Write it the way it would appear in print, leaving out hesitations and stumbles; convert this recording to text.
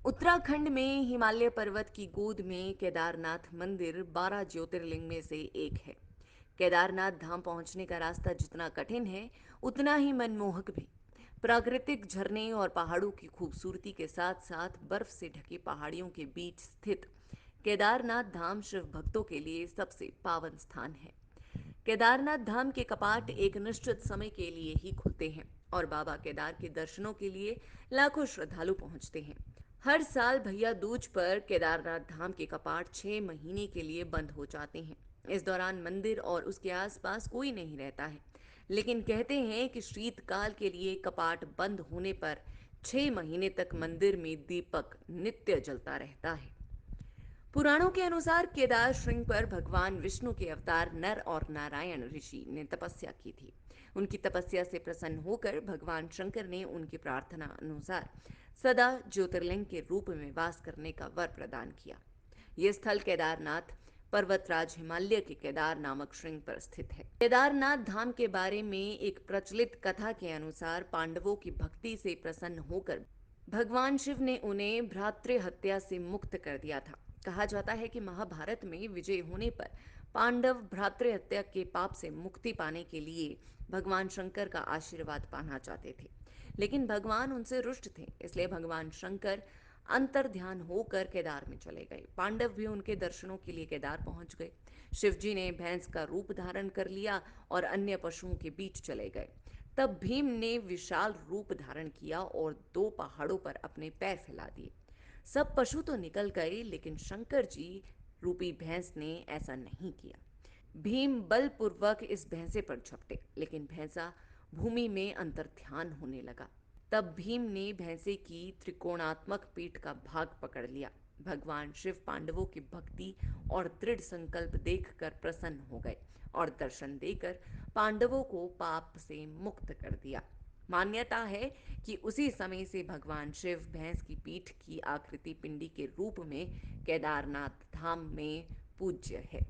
उत्तराखंड में हिमालय पर्वत की गोद में केदारनाथ मंदिर 12 ज्योतिर्लिंग में से एक है। केदारनाथ धाम पहुंचने का रास्ता जितना कठिन है, उतना ही मनमोहक भी। प्राकृतिक झरने और पहाड़ों की खूबसूरती के साथ साथ बर्फ से ढकी पहाड़ियों के बीच स्थित केदारनाथ धाम शिव भक्तों के लिए सबसे पावन स्थान है। केदारनाथ धाम के कपाट एक निश्चित समय के लिए ही खुलते हैं और बाबा केदार के दर्शनों के लिए लाखों श्रद्धालु पहुंचते हैं। हर साल भैया दूज पर केदारनाथ धाम के कपाट 6 महीने के लिए बंद हो जाते हैं। इस दौरान मंदिर और उसके आसपास कोई नहीं रहता है, लेकिन कहते हैं कि शीतकाल के लिए कपाट बंद होने पर 6 महीने तक मंदिर में दीपक नित्य जलता रहता है। पुराणों के अनुसार केदार श्रृंग पर भगवान विष्णु के अवतार नर और नारायण ऋषि ने तपस्या की थी। उनकी तपस्या से प्रसन्न होकर भगवान शंकर ने उनकी प्रार्थना अनुसार सदा ज्योतिर्लिंग के रूप में वास करने का वर प्रदान किया। यह स्थल केदारनाथ पर्वतराज हिमालय के केदार नामक श्रृंग पर स्थित है। केदारनाथ धाम के बारे में एक प्रचलित कथा के अनुसार पांडवों की भक्ति से प्रसन्न होकर भगवान शिव ने उन्हें भ्रातृ हत्या से मुक्त कर दिया था। कहा जाता है कि महाभारत में विजय होने पर पांडव भ्रातृ हत्या के पाप से मुक्ति पाने के लिए भगवान शंकर का आशीर्वाद पाना चाहते थे, लेकिन भगवान उनसे रुष्ट थे। इसलिए भगवान शंकर अंतर ध्यान होकर केदार में चले गए। पांडव भी उनके दर्शनों के लिए केदार पहुंच गए। शिवजी ने भैंस का रूप धारण कर लिया और अन्य पशुओं के बीच चले गए। तब भीम ने विशाल रूप धारण किया और 2 पहाड़ों पर अपने पैर फैला दिए। सब पशु तो निकल गए, लेकिन शंकर जी रूपी भैंस ने ऐसा नहीं किया। भीम बलपूर्वक इस भैंसे पर झपटे, लेकिन भैंसा भूमि में अंतर्ध्यान होने लगा। तब भीम ने भैंसे की त्रिकोणात्मक पीठ का भाग पकड़ लिया। भगवान शिव पांडवों की भक्ति और दृढ़ संकल्प देखकर प्रसन्न हो गए और दर्शन देकर पांडवों को पाप से मुक्त कर दिया। मान्यता है कि उसी समय से भगवान शिव भैंस की पीठ की आकृति पिंडी के रूप में केदारनाथ धाम में पूज्य है।